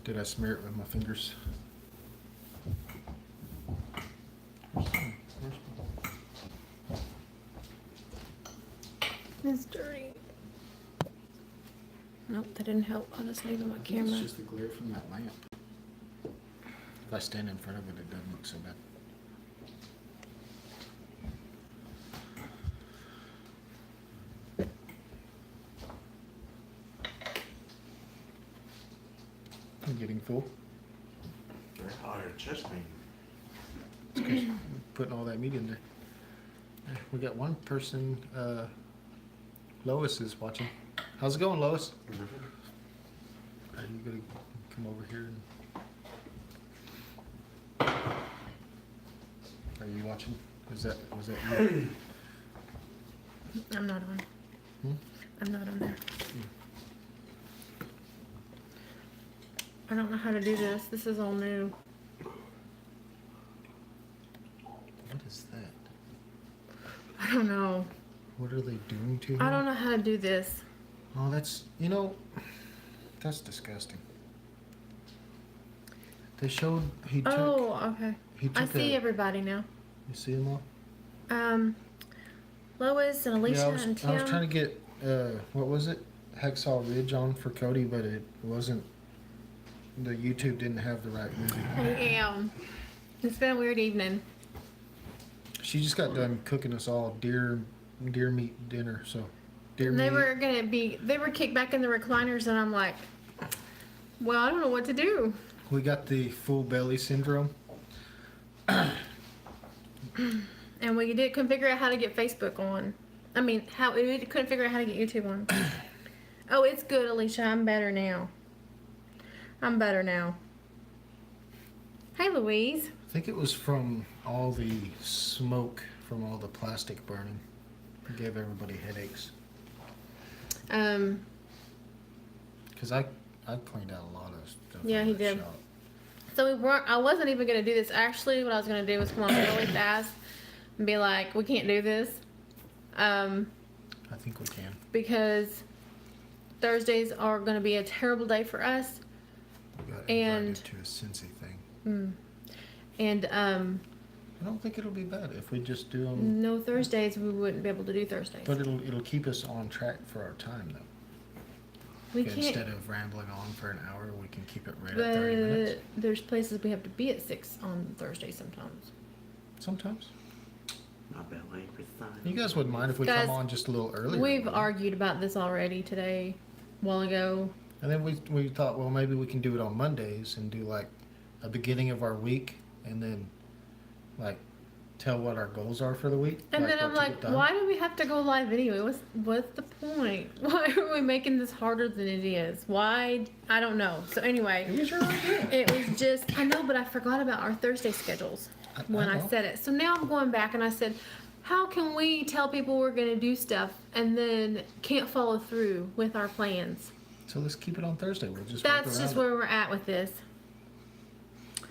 Did I smear it with my fingers? It's dirty. Nope, that didn't help. I'll just leave it on my camera. It's just the glare from that lamp. If I stand in front of it, it doesn't look so bad. I'm getting full. Very hot or chest pain. It's 'cause you're putting all that meat in there. We got one person, Lois is watching. How's it going, Lois? Are you gonna come over here and... Are you watching? Was that you? I'm not on. I'm not on there. I don't know how to do this. This is all new. What is that? I don't know. What are they doing to him? I don't know how to do this. Oh, that's, that's disgusting. They showed, he took... Oh, okay. He took I see everybody now. You see them all? Lois and Alicia and Tim. I was trying to get, what was it? Hacksaw Ridge on for Cody, but it wasn't, the YouTube didn't have the right movie. Yeah. It's been a weird evening. She just got done cooking us all deer meat dinner, so deer And they meat. they were kicked back in the recliners, and I'm like, well, I don't know what to do. We got the full belly syndrome. And we couldn't figure out how to get Facebook on. I mean, we couldn't figure out how to get YouTube on. Oh, it's good, Alicia. I'm better now. Hey, Louise. I think it was from all the smoke from all the plastic burning. It gave everybody headaches. Because I cleaned out a lot of stuff. Yeah, he did. Shop. So I wasn't even going to do this. Actually, what I was going to do was come on really fast and be like, we can't do this. I think we can. Because Thursdays are going to be a terrible day for us. We got invited to a Cincy thing. And I don't think it'll be bad if we just do them. no Thursdays, we wouldn't be able to do Thursdays. But it'll keep us on track for our time, though. We Okay, can't. instead of rambling on for an hour, we can keep it right at 30 minutes. There's places we have to be at 6 on Thursday sometimes. Sometimes. My belly for fun. You guys wouldn't mind if we Guys, come on just a little earlier. We've wouldn't you? argued about this already today, a while ago. And then we thought, well, maybe we can do it on Mondays and do like a beginning of our week and then like tell what our goals are for the week. And then I'm what to like, get done. why do we have to go live anyway? What's the point? Why are we making this harder than it is? Why? I don't know. So anyway, It was your idea. it was just, I know, but I forgot about our Thursday schedules when I know. said it. So now I'm going back and I said, how can we tell people we're going to do stuff and then can't follow through with our plans? So let's keep it on Thursday. We'll just work That's around just it. where we're at with this. I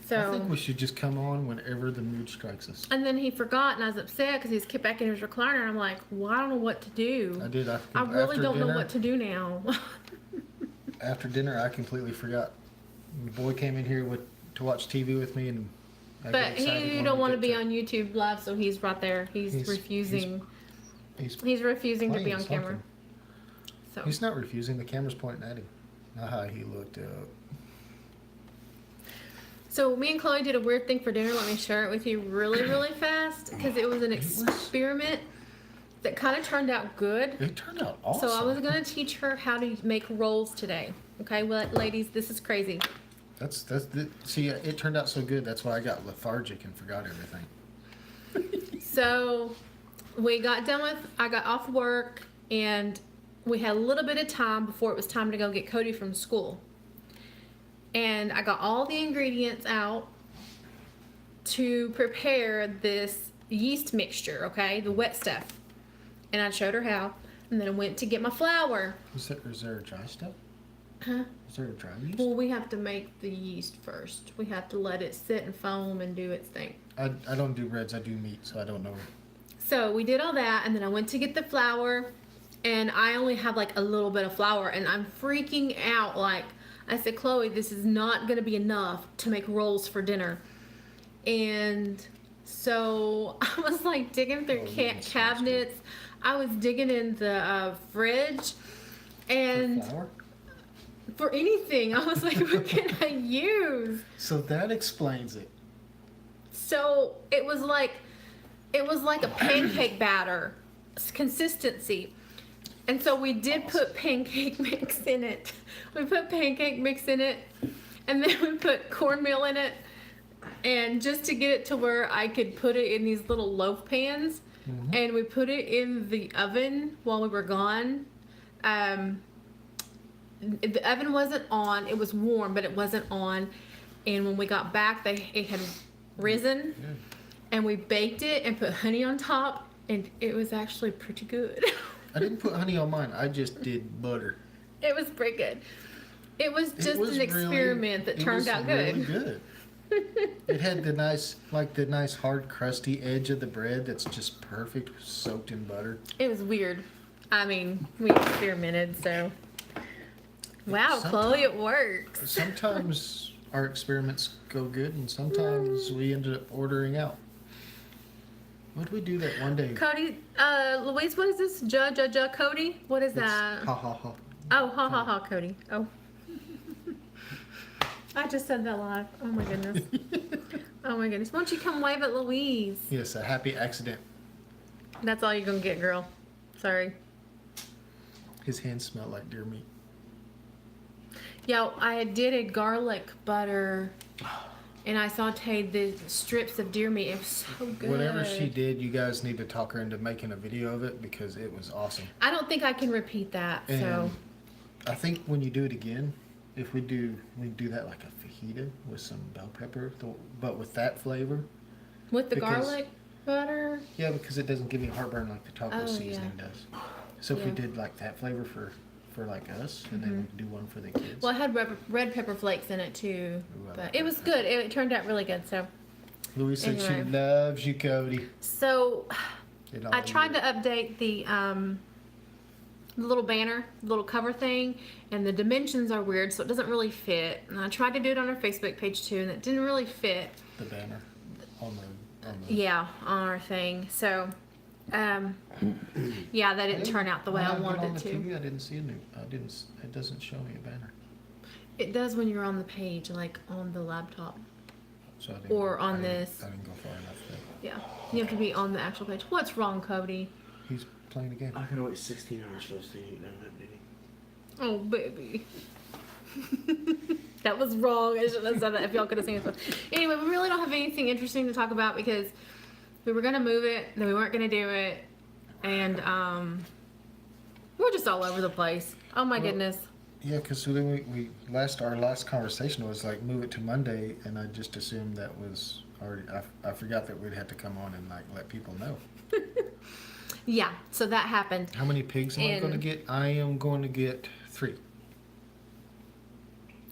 So, think we should just come on whenever the mood strikes us. and then he forgot, and I was upset because he's kicked back in his recliner. And I'm like, well, I don't know what to do. I did. I After really don't know dinner- what to do now. After dinner, I completely forgot. The boy came in here to watch TV with me, and I got But excited he when don't we want to get be on YouTube live, so he's right there. He's refusing. He's refusing to be playing on camera. something. So He's not refusing. The camera's pointing at him. He looked up. So me and Chloe did a weird thing for dinner. Let me share it with you really, really fast because it was an experiment that kind of turned out good. It turned out awesome. So I was going to teach her how to make rolls today. Okay, well, ladies, this is crazy. See, it turned out so good. That's why I got lethargic and forgot everything. So I got off work and we had a little bit of time before it was time to go get Cody from school. And I got all the ingredients out to prepare this yeast mixture, okay, the wet stuff. And I showed her how. And then I went to get my flour. Is there a dry stuff? Huh? Is there a dry yeast? Well, we have to make the yeast first. We have to let it sit and foam and do its thing. I don't do breads. I do meat, so I don't know. So we did all that, and then I went to get the flour, and I only have like a little bit of flour, and I'm freaking out. Like, I said, Chloe, this is not going to be enough to make rolls for dinner. And so I was like digging through cabinets. I was digging in the fridge. And For flour? for anything, I was like, what can I use? So that explains it. So it was like a pancake batter consistency. And so we did put pancake mix in it. We put pancake mix in it, and then we put cornmeal in it. And just to get it to where I could put it in these little loaf pans, and we put it in the oven while we were gone. The oven wasn't on. It was warm, but it wasn't on. And when we got back, it had risen, and we baked it and put honey on top, and it was actually pretty good. I didn't put honey on mine. I just did butter. It was pretty good. It was just an experiment that turned out good. Really good. It had the nice hard crusty edge of the bread that's just perfect, soaked in butter. It was weird. I mean, we experimented, so. Wow, Chloe, it works. Sometimes our experiments go good, and sometimes we ended up ordering out. What did we do that one day? Cody, Louise, what is this? Cody? What is that? Ha ha ha. Oh, ha ha ha, Cody. Oh. I just said that live. Oh my goodness. Oh my goodness. Why don't you come wave at Louise? Yes, a happy accident. That's all you're gonna get, girl. Sorry. His hands smell like deer meat. Yeah, I did a garlic butter, and I sauteed the strips of deer meat. It was so good. Whatever she did, you guys need to talk her into making a video of it because it was awesome. I don't think I can repeat that. And so I think when you do it again, if we do that like a fajita with some bell pepper, but with that flavor. with the garlic butter. Yeah, because it doesn't give you heartburn like the taco Oh, seasoning yeah. does. So if we Yeah. did like that flavor for like us, and then we could do one for the kids. Well, it had red pepper flakes in it too, Ooh, I but like it was that. good. It turned out really good. So, Louise said she Anyway. loves you, Cody. so It all I tried to is. update the little banner, little cover thing, and the dimensions are weird, so it doesn't really fit. And I tried to do it on our Facebook page too, and it didn't really fit. The banner on the. Yeah, on our thing. So, yeah, that didn't turn out the way I When wanted got it on the to. TV, I didn't see a new. It doesn't show me a banner. It does when you're on the page, like on the laptop. So I didn't Or go- on I didn't- this. I didn't go far enough. There. Yeah, you have to be on the actual page. What's wrong, Cody? He's playing a game. I gotta wait 16 hours for this thing to get done updating. Oh, baby. That was wrong. I shouldn't have said that if y'all could have seen it. Anyway, we really don't have anything interesting to talk about because we were going to move it, then we weren't going to do it, and we're just all over the place. Oh, my Well, goodness. Yeah, because then our last conversation was like move it to Monday, and I just assumed that was already. I forgot that we'd have to come on and like let people know. Yeah, so that happened. How many pigs am I going to And- get? I am going to get 3.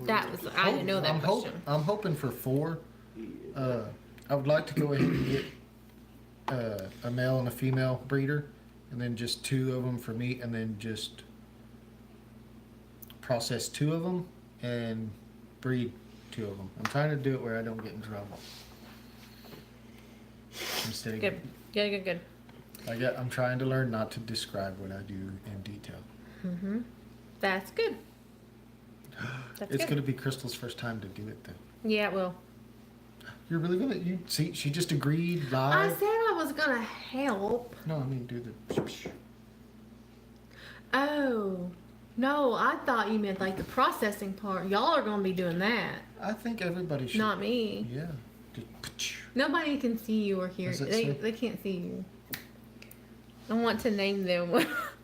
That was, I didn't know that I'm question. I'm hoping for 4. I would like to go ahead and get a male and a female breeder, and then just 2 of them for meat, and then just process 2 of them and breed 2 of them. I'm trying to do it where I don't get in trouble. Instead of Good. Good. I'm trying to learn not to describe what I do in detail. Mm-hmm. That's good. That's It's good. going to be Crystal's first time to do it, though. Yeah, well. You're really gonna see? She just agreed I live. said I was going to help. No, I mean do the. Oh. No, I thought you meant like the processing part. Y'all are going to be doing that. I think everybody should. Not me. Yeah. Just, Nobody can see you or hear. Does it They say? they can't see you. I want to name them.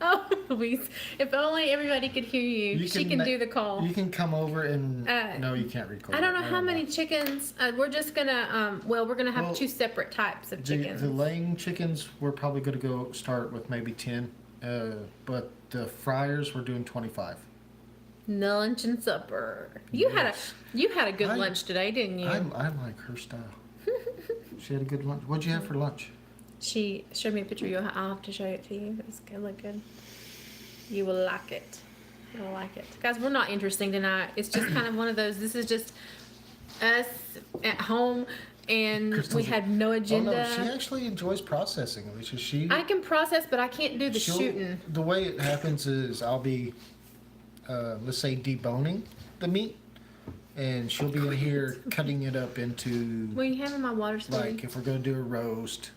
Oh, Louise. If only everybody could hear you. You She can can ma- do the call. you can come over and. Uh, No, you can't record. I don't know it. how Never many mind. chickens. We're just gonna we're gonna have Well, 2 separate types of The chickens. laying chickens, we're probably going to go start with maybe 10. But the fryers, we're doing 25. Lunch and supper. You had a good I- lunch today, didn't you? I like her style. She had a good lunch. What'd you have for lunch? She showed me a picture. I'll have to show it to you. It's gonna look good. You will like it. You'll like it. Guys, we're not interesting tonight. It's just kind of one of those, this is just us at home, and Crystal's- we had no Oh agenda. no, she actually enjoys processing. Alicia, I can process, but I can't do the she'll- shooting. The way it happens is I'll be, let's say, deboning the meat, and she'll be in here cutting it up into, Will you hand me my water, sweetie? like, if we're gonna do a roast,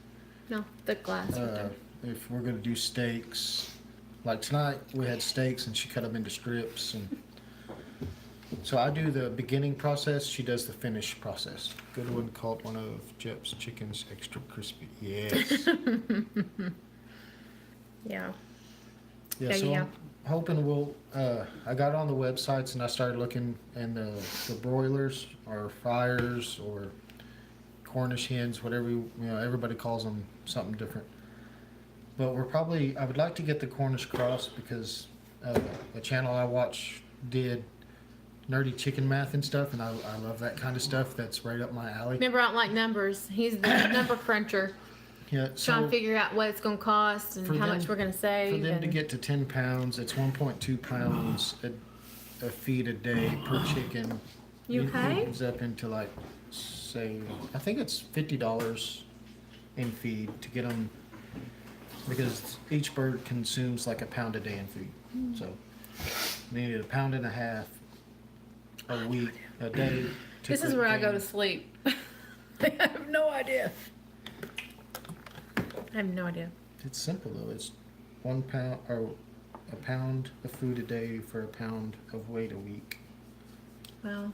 No, the glass. right there. if we're gonna do steaks. Like tonight, we had steaks, and she cut them into strips, and so I do the beginning process. She does the finish process. Good one, caught one of Jep's chickens, extra crispy. Yes. Yeah. Yeah, There so you I'm hoping we'll, I got on the websites and I started looking, and the broilers or fryers or Cornish hens, whatever, everybody calls them something different. But I would like to get the Cornish cross because the channel I watch did nerdy chicken math and stuff, and I love that kind of stuff. That's right up my alley. Remember, I don't like numbers. He's the number cruncher. Yeah, Trying to so figure out what it's going to cost and for how them- much we're going to for save. them to and- get to 10 pounds, it's 1.2 pounds a feed a day per chicken. You It okay? ends up into like, say, I think it's $50 in feed to get them, because each bird consumes like a pound a day in feed. So they need a pound and a half a week, a day. to This is cook where I go to game. sleep. I have no idea. I have no idea. It's simple though. It's 1 pound or a pound of food a day for a pound of weight a week. Well,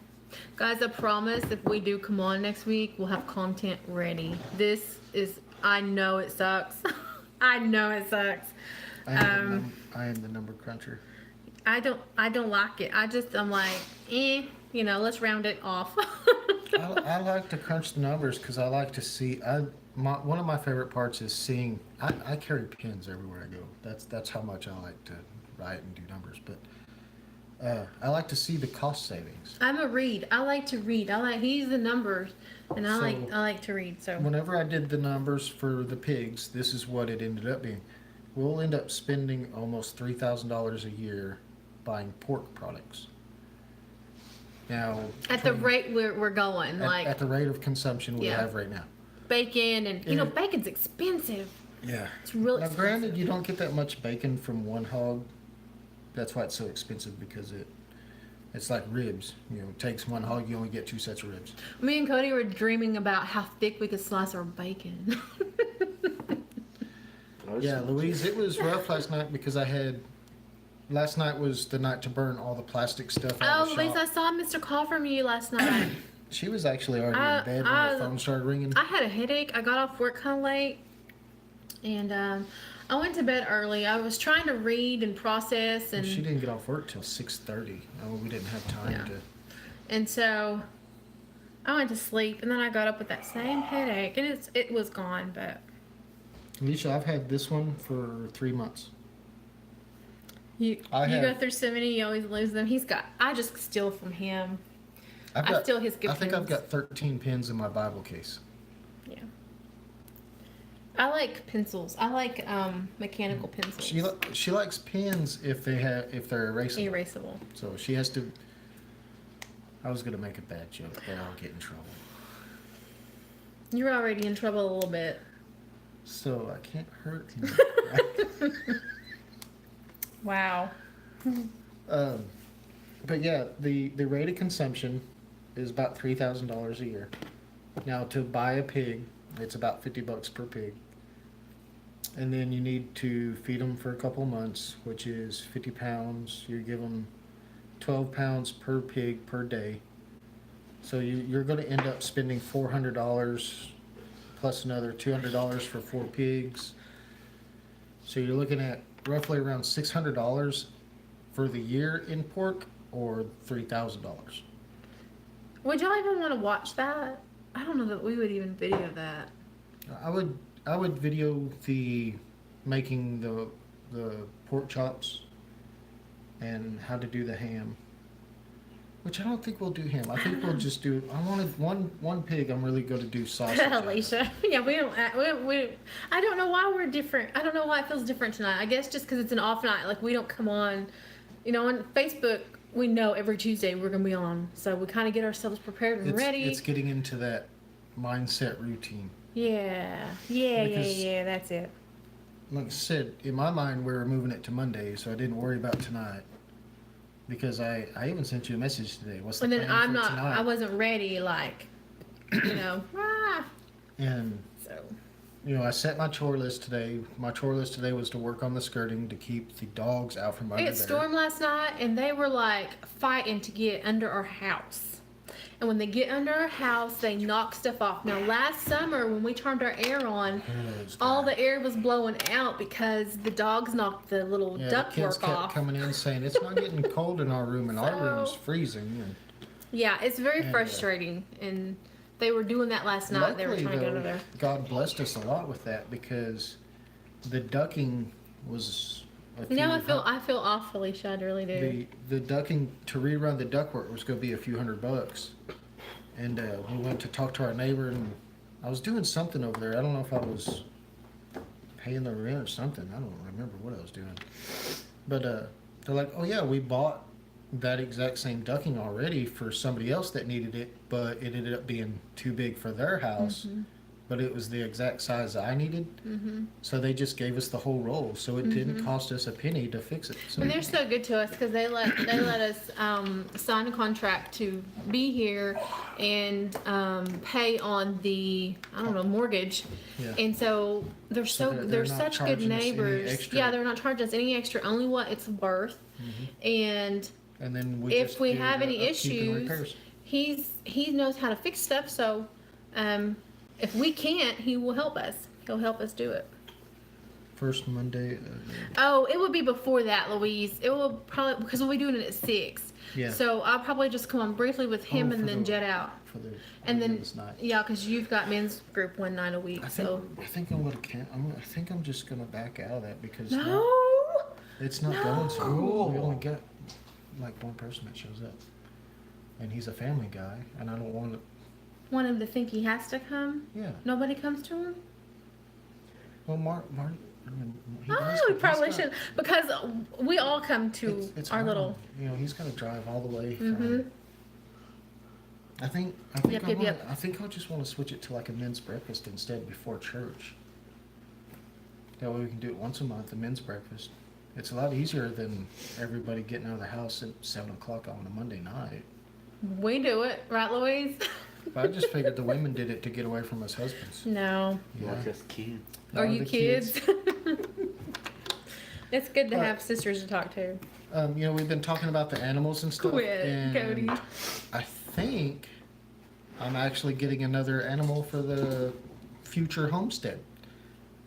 guys, I promise if we do come on next week, we'll have content ready. This is, I know it sucks. I know it sucks. I am the number cruncher. I don't like it. I'm like, let's round it off. I like to crunch the numbers because I like to see. One of my favorite parts is seeing. I carry pins everywhere I go. That's how much I like to write and do numbers. But I like to see the cost savings. I'm a read. I like to read. He's the numbers, and I So- like to read. So Whenever I did the numbers for the pigs, this is what it ended up being. We'll end up spending almost $3,000 a year buying pork products. Now, at the rate we're going, like at the rate of consumption we Yeah. have right now. bacon, and Yeah. bacon's expensive. Yeah. It's really Now, expensive. granted, you don't get that much bacon from one hog. That's why it's so expensive, because it's like ribs. It takes one hog, you only get 2 sets of ribs. Me and Cody were dreaming about how thick we could slice our bacon. Yeah, Louise, it was rough last night because last night was the night to burn all the plastic stuff out Oh, of the Lisa, I shop. saw a missed call from you last night. She was actually already in bed when the phone started ringing. I had a headache. I got off work kind of late, and I went to bed early. I was trying to read and process, and She didn't get off work till 6:30. Oh, we didn't have time Yeah. to. and so I went to sleep, and then I got up with that same headache, and it was gone. But Alicia, I've had this one for 3 months. you I go have- through so many, you always lose them. I just steal from him. I steal his good I think I've pins. got 13 pins in my Bible case. Yeah. I like pencils. I like mechanical pencils. She likes pins if they're erasable. Erasable. So she has to. I was gonna make a bad joke, but I'll get in trouble. You're already in trouble a little bit. So I can't hurt him. Wow. But yeah, the rate of consumption is about $3,000 a year. Now to buy a pig, it's about $50 per pig, and then you need to feed them for a couple of months, which is 50 pounds. You give them 12 pounds per pig per day. So you're going to end up spending $400 plus another $200 for 4 pigs. So you're looking at roughly around $600 for the year in pork, or $3,000. Would y'all even want to watch that? I don't know that we would even video that. I would video the making the pork chops and how to do the ham. Which I don't think we'll do ham. I think we'll just do. I wanted one pig. I'm really going to do sausage. Alicia. Yeah, we don't. I don't know why we're different. I don't know why it feels different tonight. I guess just because it's an off night. Like we don't come on you know, on Facebook, we know every Tuesday we're going to be on. So we kind of get ourselves prepared and ready. It's getting into that mindset routine. Yeah, Because- that's it. Like I said, in my mind, we were moving it to Monday, so I didn't worry about tonight. Because I even sent you a message today. What's the And then plan for tonight? I wasn't ready, like, you know, And so. you know, I set my chore list today. My chore list today was to work on the skirting to keep the dogs out from under It there. stormed last night, and they were like fighting to get under our house. And when they get under our house, they knock stuff off. Now, last summer when we turned our air on, all the air was blowing out because the dogs knocked the little Yeah, the kids ductwork kept off. coming in saying it's not getting cold in our room, and our So- room's freezing. And Yeah, it's very And, frustrating, and they were doing that last night. They were luckily, trying to get though, under there. God blessed us a lot with that because the ducking was. A few Now I feel awfully shy. I really do. The ducking to rerun the ductwork was going to be a few $100, and we went to talk to our neighbor, and I was doing something over there. I don't know if I was paying the rent or something. I don't remember what I was doing, but they're like, "Oh yeah, we bought that exact same ducking already for somebody else that needed it, but it ended up being too big for their house." But it was the exact size I needed, so they just gave us the whole roll. So it didn't cost us a penny to fix it. So And they're so good to us because they let us sign a contract to be here and pay on the mortgage. Yeah. And so they're So they're they're not such good charging us any neighbors. extra. Yeah, they're not charging us any extra, only what it's worth. And and then we if just we do have the any upkeep and issues, repairs. he knows how to fix stuff. So if we can't, he will help us. He'll help us do it. First Monday. Oh, it would be before that, Louise. It will probably because we'll be doing it at 6. Yeah. So I'll probably just come on briefly with him Oh, and for then the- jet out. For the And then women's night. yeah, because you've got men's group one night a week. I think So I think I'm gonna I think I'm just gonna back out of that because no. it's not No. going to. We only get like one person that shows up, and he's a family guy, and I don't want to. Want him to think he has to come? Yeah. Nobody comes to him? Well, Mark. I mean, he Oh, does, we he's probably got- should because we all come to It's our hard. little. You know, he's got to drive all the way. Mhm. From, I think. Yep, yep. I think I just want to switch it to like a men's breakfast instead before church. That way we can do it once a month, a men's breakfast. It's a lot easier than everybody getting out of the house at 7 o'clock on a Monday night. We do it, right, Louise? But I just figured the women did it to get away from us husbands. No. Yeah. Not just kids. Are All you the kids? It's good to But- have sisters to talk to. You know, we've been talking about the animals and stuff. Quit, and Cody. I think I'm actually getting another animal for the future homestead.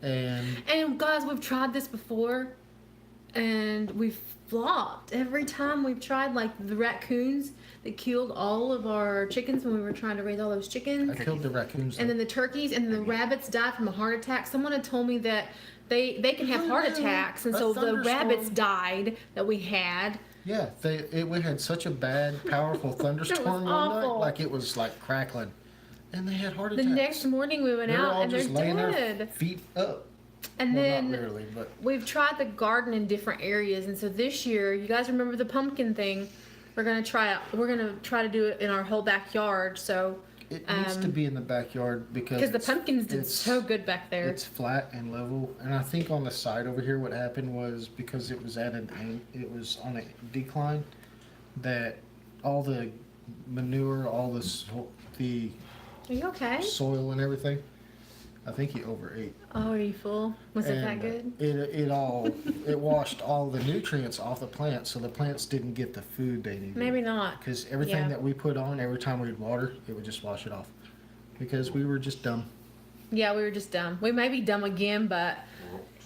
And guys, we've tried this before, and we've flopped every time we've tried. Like the raccoons that killed all of our chickens when we were trying to raise all those chickens, I killed the raccoons. and then the turkeys, and then the rabbits died from a heart attack. Someone had told me that they can have heart attacks, and A so the thunderstorm. rabbits died that we had. Yeah, we had such a bad, powerful thunderstorm one night, awful. like it was like crackling, and they had heart The attacks. next morning we went They were out all and they're just laying their dead. feet up. And Well, then not literally, but we've tried the garden in different areas, and so this year, you guys remember the pumpkin thing? We're gonna try to do it in our whole backyard. So it needs to be in the backyard because the pumpkins did it's- so good back there. It's flat and level, and I think on the side over here, what happened was because it was it was on a decline, that all the manure, all the Are you okay? soil and everything. I think he overate. Oh, are you full? Was it that And good? it washed all the nutrients off the plants, so the plants didn't get the food they needed. Maybe not. Because everything Yeah. that we put on, every time we'd water, it would just wash it off. Because we were just dumb. Yeah, we were just dumb. We may be dumb again, but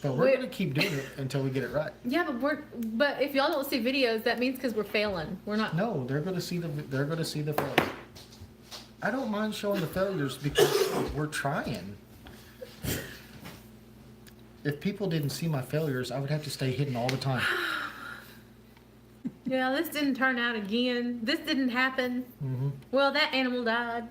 But we're We- gonna keep doing it until we get it right. yeah, but if y'all don't see videos, that means because we're failing. We're not. No, they're gonna see the failures. I don't mind showing the failures because we're trying. If people didn't see my failures, I would have to stay hidden all the time. Yeah, this didn't turn out again. This didn't happen. Hmm. Well, that animal died.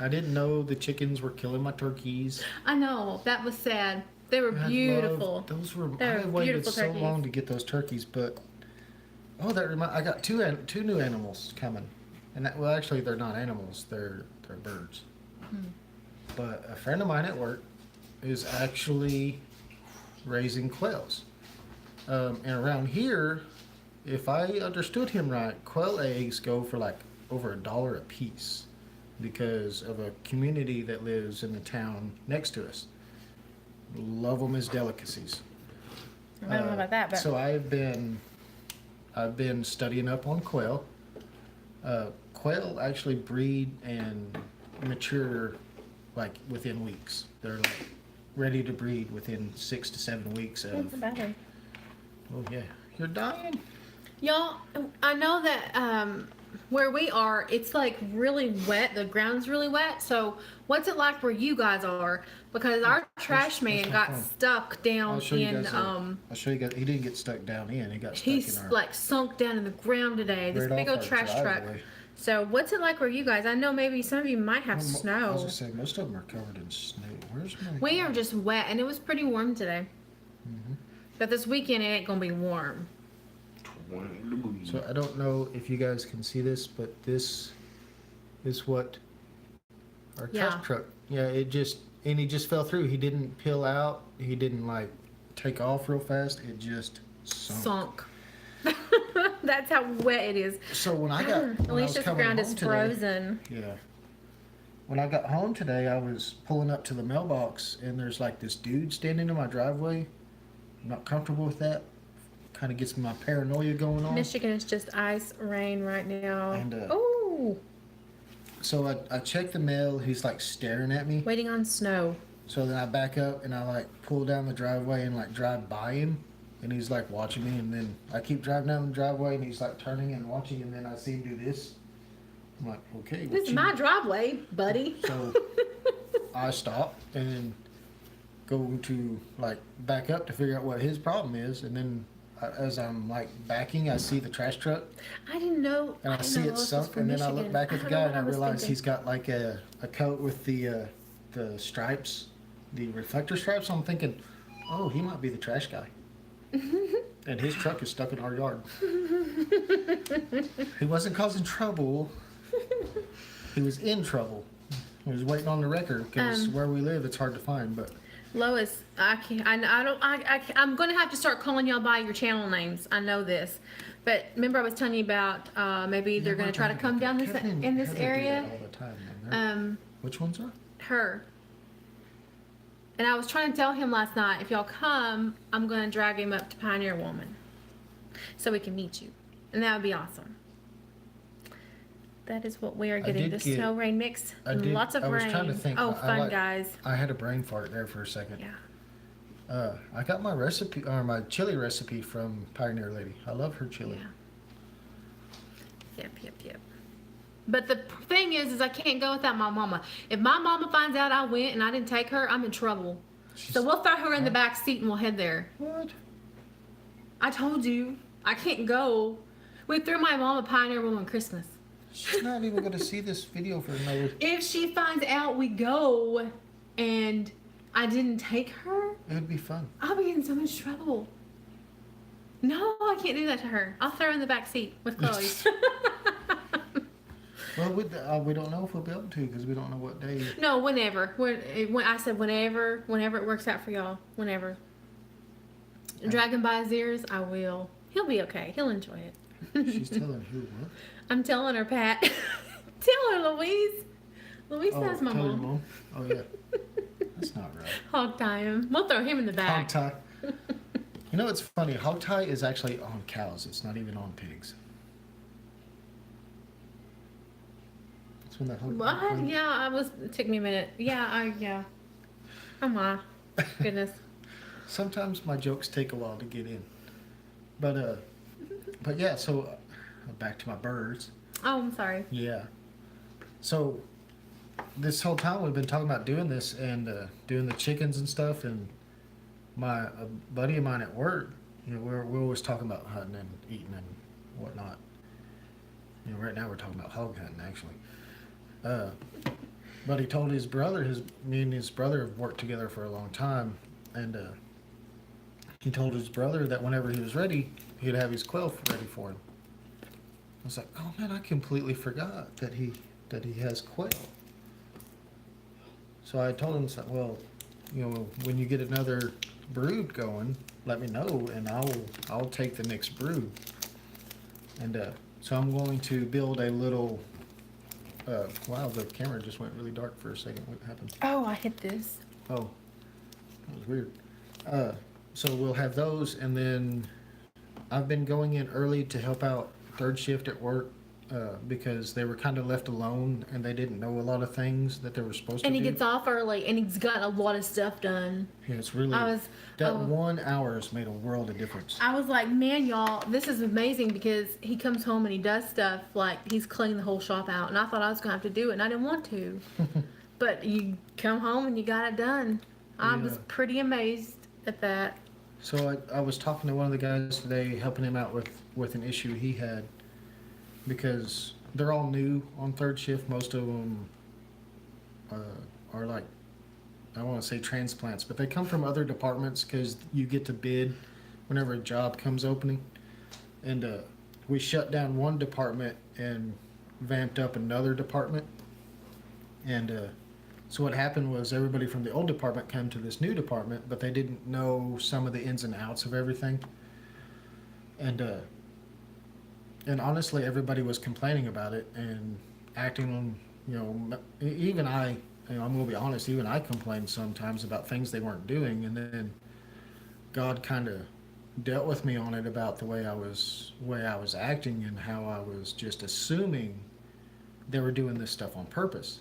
I didn't know the chickens were killing my turkeys. I know, that was sad. They were I beautiful. love- those were. They were I waited beautiful so turkeys. long to get those turkeys, but I got two new animals coming, and well, actually, they're not animals. They're birds. But a friend of mine at work is actually raising quails. And around here, if I understood him right, quail eggs go for like over $1 a piece because of a community that lives in the town next to us. Love them as delicacies. I don't know about that, but So I've been studying up on quail. Quail actually breed and mature like within weeks. They're like ready to breed within 6 to 7 weeks that's of. about it. Oh yeah, you're dying. Y'all, I know that where we are, it's like really wet. The ground's really wet. So, what's it like where you guys are? Because our trash man my got phone. stuck down I'll show you in. guys. I'll show you guys. He didn't get stuck down in. He got stuck He's in our. like sunk down in the ground today. This right big off old our trash truck. driveway. So, what's it like where you guys? I know maybe some of you might have I was snow. gonna say most of them are covered in snow. Where's my? We are just wet, and it was pretty warm today. Mhm. But this weekend it ain't gonna be warm. 20 degrees. So I don't know if you guys can see this, but this is what our trash Yeah. truck. Yeah, he just fell through. He didn't peel out. He didn't like take off real fast. It just sunk. That's how wet it is. So when I got when I was Alicia's coming ground home is today, frozen. yeah. When I got home today, I was pulling up to the mailbox, and there's like this dude standing in my driveway. I'm not comfortable with that. Kind of gets my paranoia going on. Michigan is just ice rain right now. And, Ooh, So I check the mail. He's like staring at me. waiting on snow. So then I back up and I like pull down the driveway and like drive by him, and he's like watching me. And then I keep driving down the driveway and he's like turning and watching, and then I see him do this. I'm like, okay. This is my driveway, buddy. So I stop and go to like back up to figure out what his problem is, and then as I'm like backing, I see the trash truck I didn't know. and I didn't see know it Lois was sunk, from and then I look Michigan. back at the don't know guy what and I was realize thinking. he's got like a coat with the stripes, the reflector stripes. I'm thinking, oh, he might be the trash guy. And his truck is stuck in our yard. He wasn't causing trouble. He was in trouble. He was waiting on the record because where we live, it's hard to find. But Lois, I can't. I don't. I'm gonna have to start calling y'all by your channel names. I know this, but remember I was telling you about maybe they're gonna try to come down this in this area. All the time, man. Which ones are? Her. And I was trying to tell him last night, if y'all come, I'm gonna drag him up to Pioneer Woman, so we can meet you, and that would be awesome. That is what we are getting. The did get- snow rain mix. I did- Lots of I was rain. trying to think, Oh, I fun, like- guys. I had a brain fart there for a second. Yeah. I got my recipe, or my chili recipe from Pioneer Lady. I love her chili. Yeah. Yep. But the thing is I can't go without my mama. If my mama finds out I went and I didn't take her, I'm in trouble. So we'll throw her in the back seat and we'll head there. What? I told you, I can't go. We threw my mom a Pioneer Woman Christmas. She's not even going to see this video for another. If she finds out we go and I didn't take her, It would be fun. I'll be in so much trouble. No, I can't do that to her. I'll throw her in the back seat with Chloe. Well, we don't know if we'll be able to because we don't know what day. No, whenever. When I said whenever it works out for y'all. Whenever. Drag him by his ears, I will. He'll be okay. He'll enjoy it. She's telling who what? I'm telling her, Pat. Tell her, Louise. Louise Oh, knows my tell your mom. mom. Oh yeah. That's not right. Hog tie him. We'll throw him in the Hog back. tie. You know what's funny? Hog tie is actually on cows. It's not even on pigs. That's when the hog. What? Yeah, it took me a minute. Yeah. Oh my goodness. Sometimes my jokes take a while to get in. But yeah, so back to my birds. Oh, I'm sorry. Yeah. So this whole time we've been talking about doing this and doing the chickens and stuff, and my a buddy of mine at work, you know, we're always talking about hunting and eating and whatnot. You know, right now we're talking about hog hunting actually. But he told his brother, me and his brother have worked together for a long time, and he told his brother that whenever he was ready, he'd have his quail ready for him. I was like, oh man, I completely forgot that he has quail. So I told him, so, well, you know, when you get another brood going, let me know, and I'll take the next brood. And so I'm going to build a little. Wow, the camera just went really dark for a second. What happened? Oh, I hit this. Oh, that was weird. So we'll have those, and then I've been going in early to help out third shift at work because they were kind of left alone and they didn't know a lot of things that they were supposed And to he do. gets off early, and he's got a lot of stuff done. Yeah, it's really that 1 hour has made a world of difference. I was like, man, y'all, this is amazing because he comes home and he does stuff like he's cleaning the whole shop out, and I thought I was gonna have to do it, and I didn't want to. But you come home and you got it done. I was Yeah. pretty amazed at that. So I was talking to one of the guys today, helping him out with an issue he had, because they're all new on third shift. Most of them are like, I don't want to say transplants, but they come from other departments because you get to bid whenever a job comes opening. And we shut down one department and vamped up another department. And so what happened was everybody from the old department came to this new department, but they didn't know some of the ins and outs of everything. And honestly, everybody was complaining about it and acting, you know, even I, you know, I'm going to be honest, even I complained sometimes about things they weren't doing. And then God kind of dealt with me on it about the way I was acting and how I was just assuming they were doing this stuff on purpose.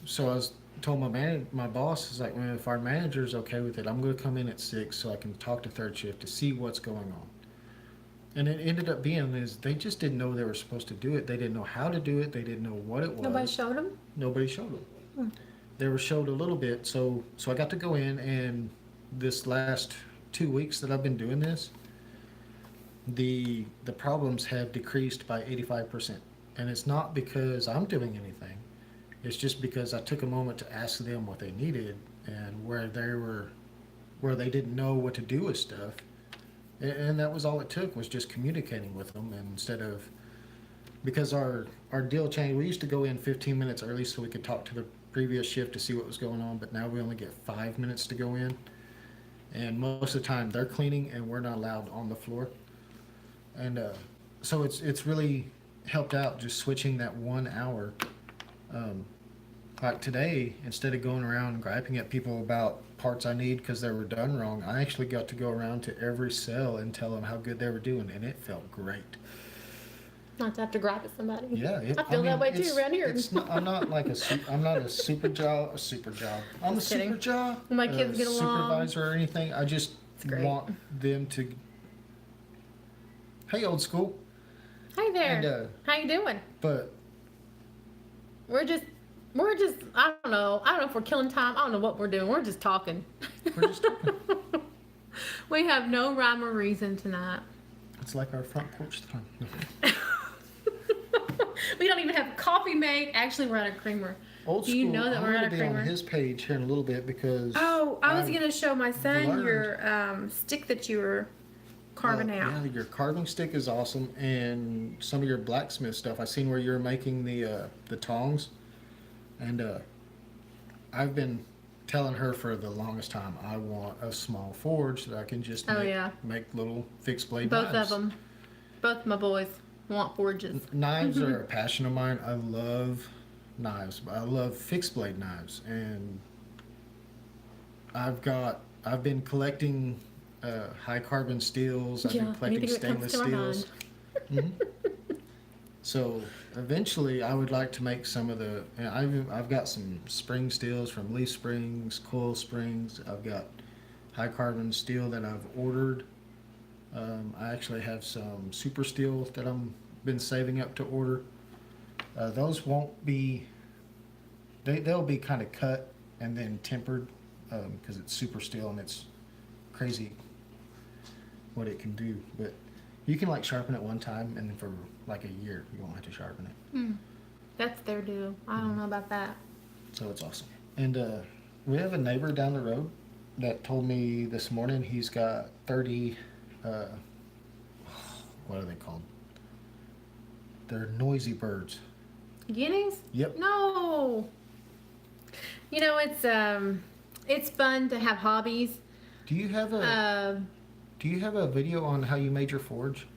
So I told my boss, is like, well, if our manager's okay with it, I'm going to come in at 6 so I can talk to third shift to see what's going on. And it ended up being is they just didn't know they were supposed to do it. They didn't know how to do it. They didn't know what it was. Nobody showed him? Nobody showed them. They were showed a little bit. So I got to go in, and this last 2 weeks that I've been doing this, the problems have decreased by 85%. And it's not because I'm doing anything. It's just because I took a moment to ask them what they needed and where they didn't know what to do with stuff. And that was all it took, was just communicating with them. And instead of, because our deal changed, we used to go in 15 minutes early so we could talk to the previous shift to see what was going on, but now we only get 5 minutes to go in. And most of the time they're cleaning and we're not allowed on the floor. And so it's really helped out just switching that 1 hour. Like today, instead of going around griping at people about parts I need because they were done wrong, I actually got to go around to every cell and tell them how good they were doing, and it felt great. Not to have to gripe at somebody. Yeah, I feel that way too around here. I'm not like I'm not a super jaw. I'm a super jaw. My kids get along. Supervisor or anything. I just great. want them to. Hey, old school. Hey there. And, how you doing? But We're just I don't know if we're killing time. I don't know what we're doing. We're just talking. we're just talking. We have no rhyme or reason tonight. It's like our front porch time. We don't even have coffee made. Actually, we're at a creamer. Old Do school. you know that I'm we're gonna at a be on creamer? his page here in a little bit because. Oh, I was I've gonna show my son learned- your stick that you were carving out. Yeah, your carving stick is awesome, and some of your blacksmith stuff. I seen where you're making the tongs, and I've been telling her for the longest time I want a small forge that I can just make little fixed blade Both knives. of them. Both my boys want forges. Knives are a passion of mine. I love knives, but I love fixed blade knives, and I've been collecting high carbon steels. I've been collecting anything that comes stainless to my steels. So eventually, I would like to make some of the. I've got some spring steels from Leaf Springs, Coil Springs. I've got high carbon steel that I've ordered. I actually have some super steel that I'm been saving up to order. Those won't be. They'll be kind of cut and then tempered because it's super steel and it's crazy what it can do. But you can like sharpen it one time and then for like a year you won't have to sharpen it. That's their deal. I don't know about that. So it's awesome. And We have a neighbor down the road that told me this morning he's got 30, what are they called? They're noisy birds. Guineas? Yep. No. You know, it's fun to have hobbies. Do you have a video on how you made your forge?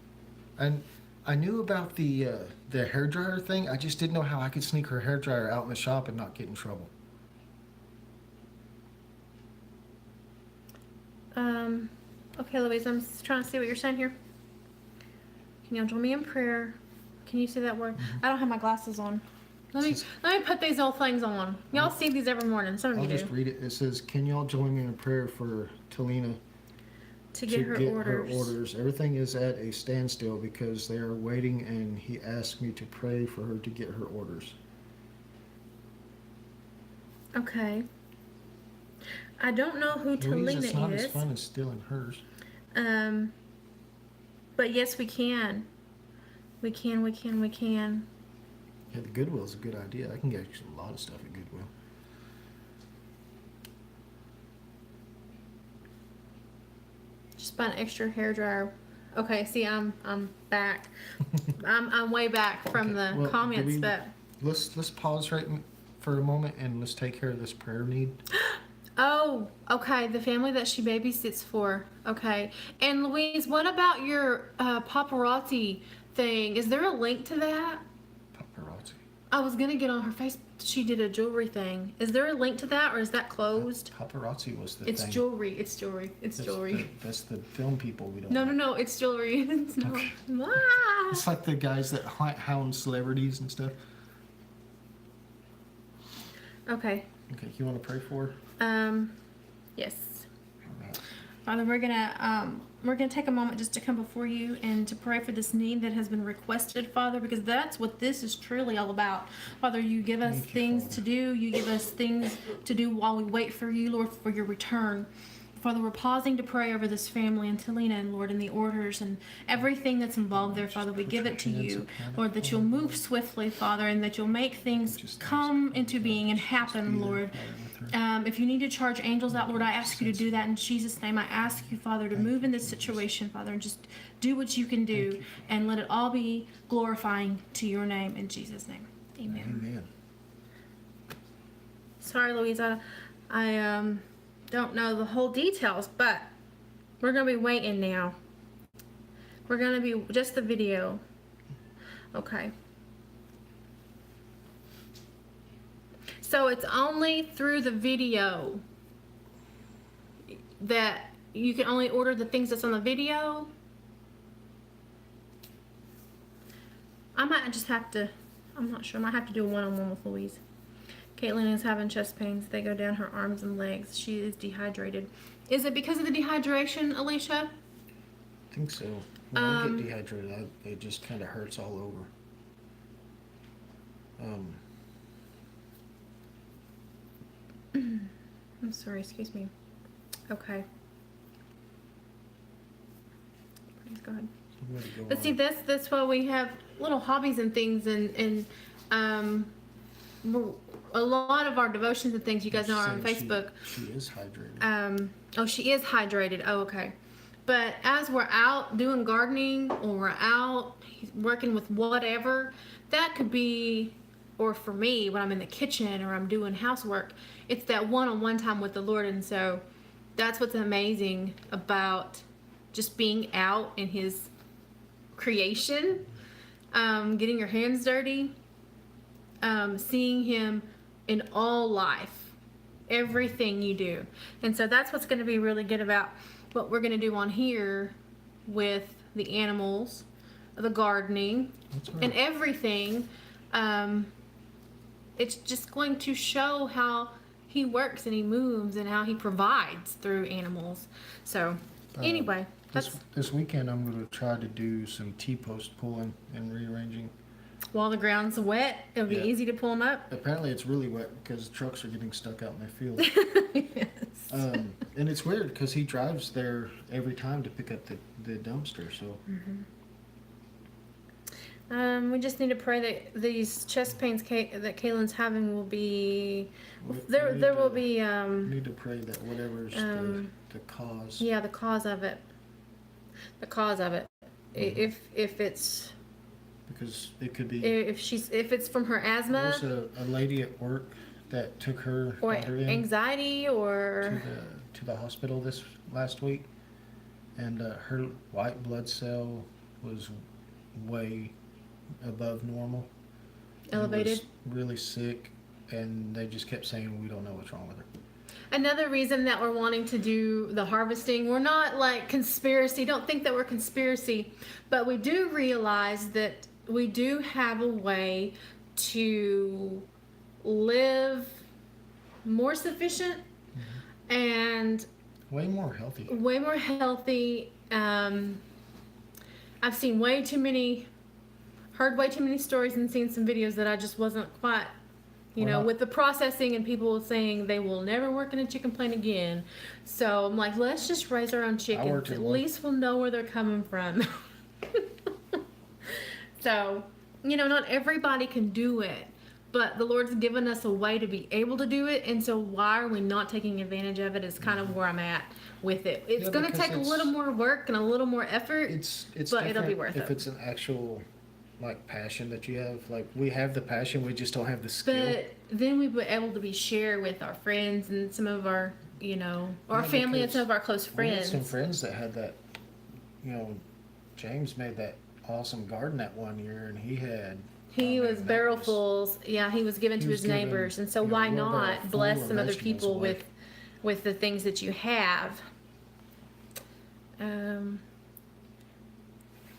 And I knew about the hairdryer thing. I just didn't know how I could sneak her hairdryer out in the shop and not get in trouble. Okay, Louise, I'm trying to see what you're saying here. Can y'all join me in prayer? Can you see that word? I don't have my glasses on. Let me put these old things on. Y'all see these every morning. Some of I'll you just do. read it. It says, "Can y'all join me in prayer for Talina To get her orders. Everything is at a standstill because they are waiting, and he asked me to pray for her to get her orders." Okay. I don't know who Louise, it's not Talina as is. fun as stealing hers. But yes, we can. We can. Yeah, the Goodwill's a good idea. I can get a lot of stuff at Goodwill. Just buy an extra hairdryer. Okay, see, I'm back. I'm way back from Okay, the well, comments, do we- but Let's pause for a moment and let's take care of this prayer need. oh, okay, the family that she babysits for. Okay, and Louise, what about your paparazzi thing? Is there a link to that? Paparazzi. I was gonna get on her face. She did a jewelry thing. Is there a link to that, or is that closed? Paparazzi was the It's thing. jewelry. It's jewelry. It's jewelry. That's the film people we don't. No, like. no, no. It's jewelry. It's not. Okay. Ah. It's like the guys that hound celebrities and stuff. Okay. Okay, you want to pray for her? Yes. All right. Father, we're gonna take a moment just to come before you and to pray for this need that has been requested, Father, because that's what this is truly all about. Father, you give us Thank you, things Father. to do. You give us things to do while we wait for you, Lord, for your return. Father, we're pausing to pray over this family and Talina and Lord and the orders and everything that's involved there, Father. We give it to you, Lord, that you'll move swiftly, Father, and that you'll make things come into being and happen, Lord. If you need to charge angels out, Lord, I ask you to do that in Jesus' name. I ask you, Father, to move in this situation, Father, and just do what you can do and let it all be glorifying to your name in Jesus' name. Amen. Amen. Sorry, Louise, I don't know the whole details, but we're going to be waiting now. We're going to be just the video. Okay. So it's only through the video that you can only order the things that's on the video. I might just have to, I'm not sure, I might have to do a one-on-one with Louise. Caitlin is having chest pains. They go down her arms and legs. She is dehydrated. Is it because of the dehydration, Alicia? I think so. When I get dehydrated, it just kind of hurts all over. I'm sorry, excuse me. Okay. Praise God. But see, that's why we have little hobbies and things, and a lot of our devotions and things you guys know are on Facebook. She is hydrated. Oh, she is hydrated. Oh, okay. But as we're out doing gardening or we're out working with whatever, that could be, or for me, when I'm in the kitchen or I'm doing housework, it's that one-on-one time with the Lord. And so that's what's amazing about just being out in his creation, getting your hands dirty, seeing him in all life, everything you do. And so that's what's going to be really good about what we're going to do on here with the animals, the gardening, and everything. It's just going to show how he works and he moves and how he provides through animals. So anyway, this weekend I'm going to try to do some T-post pulling and rearranging. While the ground's wet, it'll be easy to pull them up. Apparently it's really wet because trucks are getting stuck out in the field. Yes. And it's weird because he drives there every time to pick up the dumpster. So We just need to pray that these chest pains that Kaylin's having will be. There will be. We need to pray that whatever's the cause. Yeah, the cause of it. The cause of it. Mhm. If it's. Because it could be. If it's from her asthma. There's a lady at work that took her Or daughter in anxiety or. to the hospital this last week, and her white blood cell was way above normal. Elevated. And was really sick, and they just kept saying, we don't know what's wrong with her. Another reason that we're wanting to do the harvesting, we're not like conspiracy, don't think that we're conspiracy, but we do realize that we do have a way to live more sufficient and Way more healthy. way more healthy. I've seen way too many, heard way too many stories and seen some videos that I just wasn't quite, with the processing and people saying they will never work in a chicken plant again. So I'm like, let's just raise our own chickens. At least we'll know where they're coming from. So, not everybody can do it, but the Lord's given us a way to be able to do it. And so why are we not taking advantage of it is kind of where I'm at with it. It's going to take a little more work and a little more effort, It's but it'll be worth if it. it's an actual passion that you have. Like, we have the passion, we just don't have the skill. But then we were able to share with our friends and some of our, our family and some of our close We had friends. some friends that had that, James made that awesome garden that one year, and he had. He was barrelfuls. Yeah, he was given to his given, neighbors, and so a why wheelbarrow not full bless of some other vegetables people away. with the things that you have?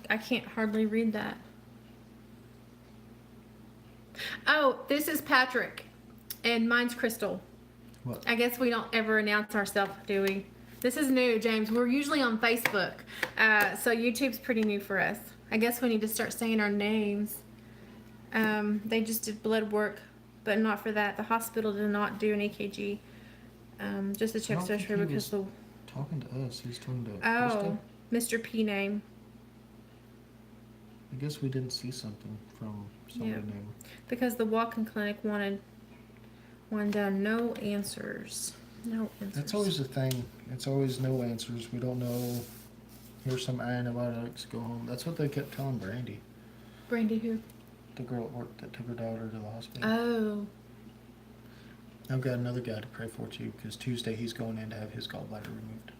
I can't hardly read that. Oh, this is Patrick, and mine's Crystal. What? I guess we don't ever announce ourselves, do we? This is new, James. We're usually on Facebook, so YouTube's pretty new for us. I guess we need to start saying our names. They just did blood work, but not for that. The hospital did not do an EKG, just a check I don't think surgery he because was talking to us. He's talking to oh, Krista. Mr. P name. I guess we didn't see something from somebody Yeah. named. Because the walk-in clinic wanted one down. No answers. No answers. That's always the thing. It's always no answers. We don't know. Here's some antibiotics. Go home. That's what they kept telling Brandy, Brandy who? the girl at work that took her daughter to the hospital. Oh. I've got another guy to pray for too, because Tuesday he's going in to have his gallbladder removed.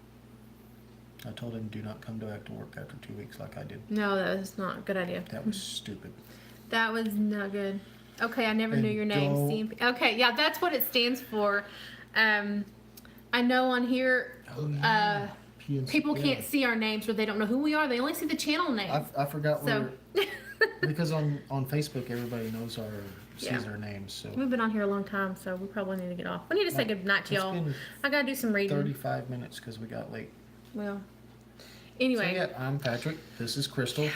I told him, do not come back to work after 2 weeks like I did. No, that was not a good idea. That was stupid. That was not good. Okay, I never knew And your name. don't- CMP. Okay, yeah, that's what it stands for. I know on here, Oh, yeah. P&C, people yeah. can't see our names or they don't know who we are. They only see the channel name. I forgot So, because on Facebook everybody knows sees Yeah. our names. So we've been on here a long time, so we probably need to get off. We need to say Like, good night to it's y'all. been I gotta do some reading. 35 minutes because we got late. Well, anyway. So yeah, I'm Patrick. This is Crystal.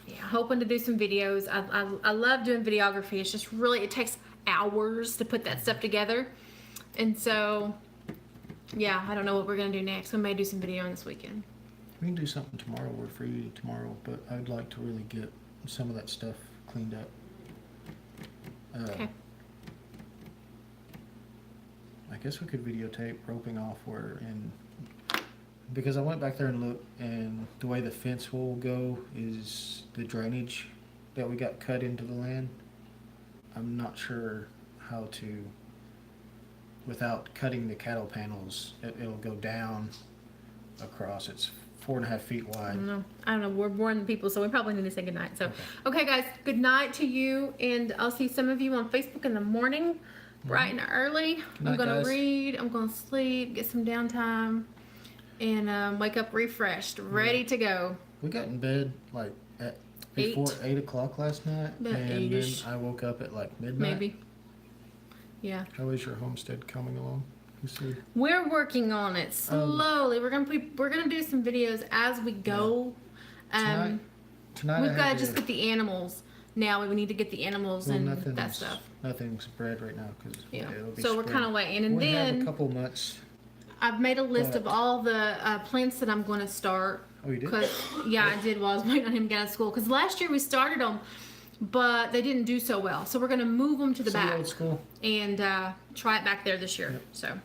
Yeah, hoping to do some videos. I love doing videography. It's just really, it takes hours to put that stuff together. And so, yeah, I don't know what we're going to do next. We may do some video this weekend. We can do something tomorrow. We're free tomorrow, but I'd like to really get some of that stuff cleaned up. Okay. I guess we could videotape roping off because I went back there and looked, and the way the fence will go is the drainage that we got cut into the land. I'm not sure how to, without cutting the cattle panels, it'll go down across. It's 4.5 feet I wide. don't know. We're boring people, so we probably need to say goodnight. So, okay, guys, good night to you, and I'll see some of you on Facebook in the morning, bright and early. Good I'm night, going to guys. read, I'm going to sleep, get some downtime, and wake up refreshed, ready to go. We got in bed before 8 o'clock last night, About and 8-ish. then I woke up at midnight. Maybe. Yeah. How is your homestead coming along? You said We're working on it slowly. We're gonna do some videos as we go. tonight We've I got had to just get the animals. Now we need to get the animals and that stuff. Nothing's bred right now because Yeah. it'll be So we're spring. kind of waiting, and we have a then couple months. I've made a list of but- all the plants that I'm going to start Oh, you did? Cause yeah, I did while I was waiting on him to get out of school. Cause last year we started them, but they didn't do so well. So we're gonna move them to the See you, back old school. and try it back there this year. Yep. So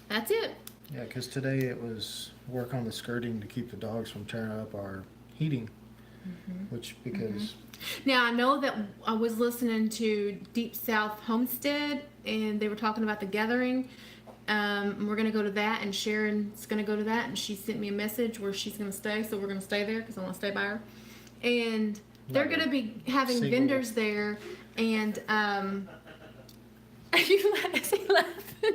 that's it. Yeah, because today it was work on the skirting to keep the dogs from tearing up our heating, which because Now I know that I was listening to Deep South Homestead, and they were talking about the gathering. We're gonna go to that, and Sharon's gonna go to that, and she sent me a message where she's gonna stay, so we're gonna stay there because I want to stay by her. And they're Not gonna be having single- vendors there, and you laughing?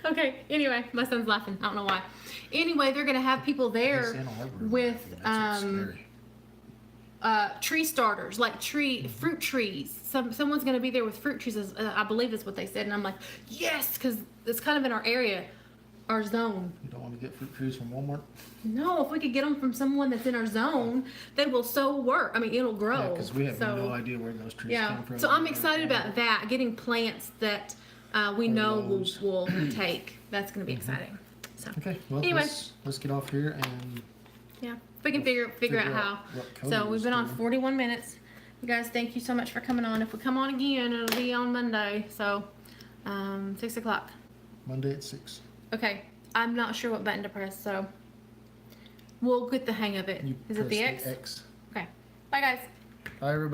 Okay. Anyway, my son's laughing. I don't know why. Anyway, they're gonna have people there It's Ann Arbor, with that's what's scary. tree starters, like fruit trees. Someone's going to be there with fruit trees, I believe is what they said. And I'm like, yes, because it's kind of in our area, our zone. You don't want to get fruit trees from Walmart? No, if we could get them from someone that's in our zone, they will so work. I mean, it'll grow. Yeah, because we have so, no idea where those trees yeah. come from. So I'm excited about that, getting plants that we know lows. will take. That's going to be exciting. So, Okay, well, Anyway. let's get off here and yeah, if we can figure out how. what Cody So we've was been on doing. 41 minutes. You guys, thank you so much for coming on. If we come on again, it'll be on Monday. So, 6 o'clock. Monday at 6. Okay. I'm not sure what button to press, so we'll get the hang of it. You Is it the press X? X. Okay. Bye, guys. Bye, everybody.